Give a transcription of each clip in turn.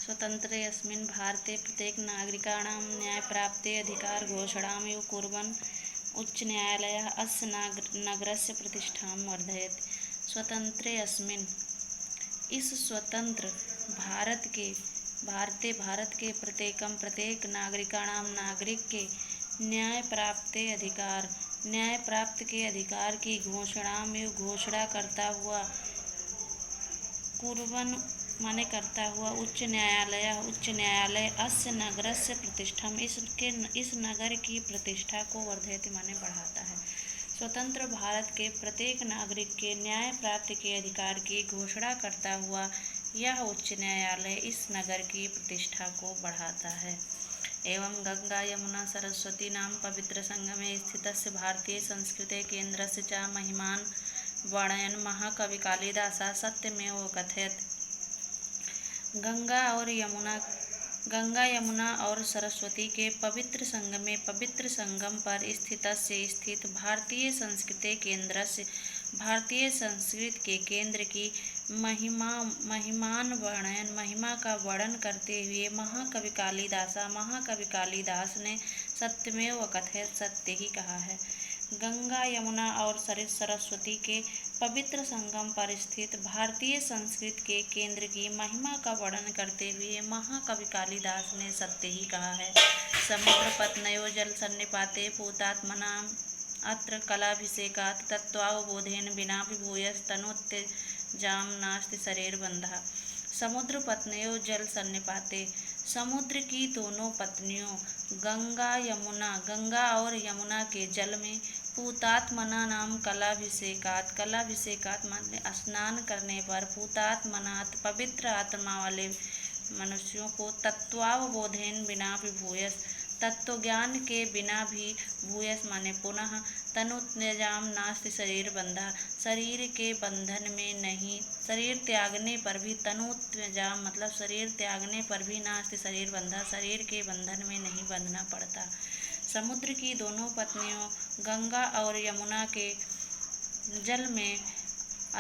स्वतन्त्रे अस्मिन् भारते प्रत्येकनागरिकाणां न्यायप्राप्ते अधिकारघोषणामेव कुर्वन् उच्चन्यायालयः अस्य नगरस्य प्रतिष्ठां वर्धयति। स्वतन्त्रे अस्मिन् इस स्वतंत्र भारत के प्रत्येक नागरिकाणाम नागरिक के न्याय प्राप्त के अधिकार की घोषणा करता हुआ उच्च न्यायालय अस्य नगरस्य प्रतिष्ठा इस नगर की प्रतिष्ठा को वर्धयति माने बढ़ाता है। स्वतंत्र भारत के प्रत्येक नागरिक के न्याय प्राप्ति के अधिकार की घोषणा करता हुआ यह उच्च न्यायालय इस नगर की प्रतिष्ठा को बढ़ाता है। एवं गंगा यमुना सरस्वती नाम पवित्र संगमे स्थितस्य भारतीय संस्कृते केन्द्रस्य च महिमान् वर्णयन् महाकवि कालिदासः सत्यमेव कथयत्। गंगा यमुना और सरस्वती के पवित्र संगम पर स्थित भारतीय संस्कृति के केंद्र की महिमा का वर्णन करते हुए महाकवि कालिदास ने सत्यमेव कथयत् सत्य ही कहा है। गंगा यमुना और सरस्वती के पवित्र संगम पर स्थित भारतीय संस्कृति के केंद्र की महिमा का वर्णन करते हुए महाकवि कालिदास ने सत्य ही कहा है। समुद्र पत्नयो जल सन्निपाते भूतात्मनाम् अत्र कलाभिषेकात् तत्त्वावबोधेन विना भूयस्तनुत्तेजां नास्ति शरीरबन्धः। समुद्र पत्नयो जल सन्निपाते समुद्र की दोनों पत्नियों गंगा और यमुना के जल में पूतात्मना नाम कलाभिषेकात् माने स्नान करने पर पूतात्मनात् पवित्र आत्मा वाले मनुष्यों को तत्वावबोधेन बिना भी भूयस तत्व ज्ञान के बिना भी भूयस माने पुनः तनुत्तेजाम नास्ति शरीर बंधा शरीर के बंधन में नहीं शरीर त्यागने पर भी तनुत्तेजाम मतलब शरीर त्यागने पर भी नास्ति शरीर बंधा शरीर के बंधन में नहीं बंधना पड़ता। समुद्र की दोनों पत्नियों गंगा और यमुना के जल में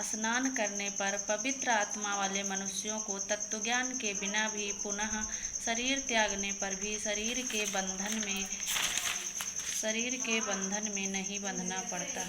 स्नान करने पर पवित्र आत्मा वाले मनुष्यों को तत्वज्ञान के बिना भी पुनः शरीर त्यागने पर भी शरीर के बंधन में नहीं बंधना पड़ता।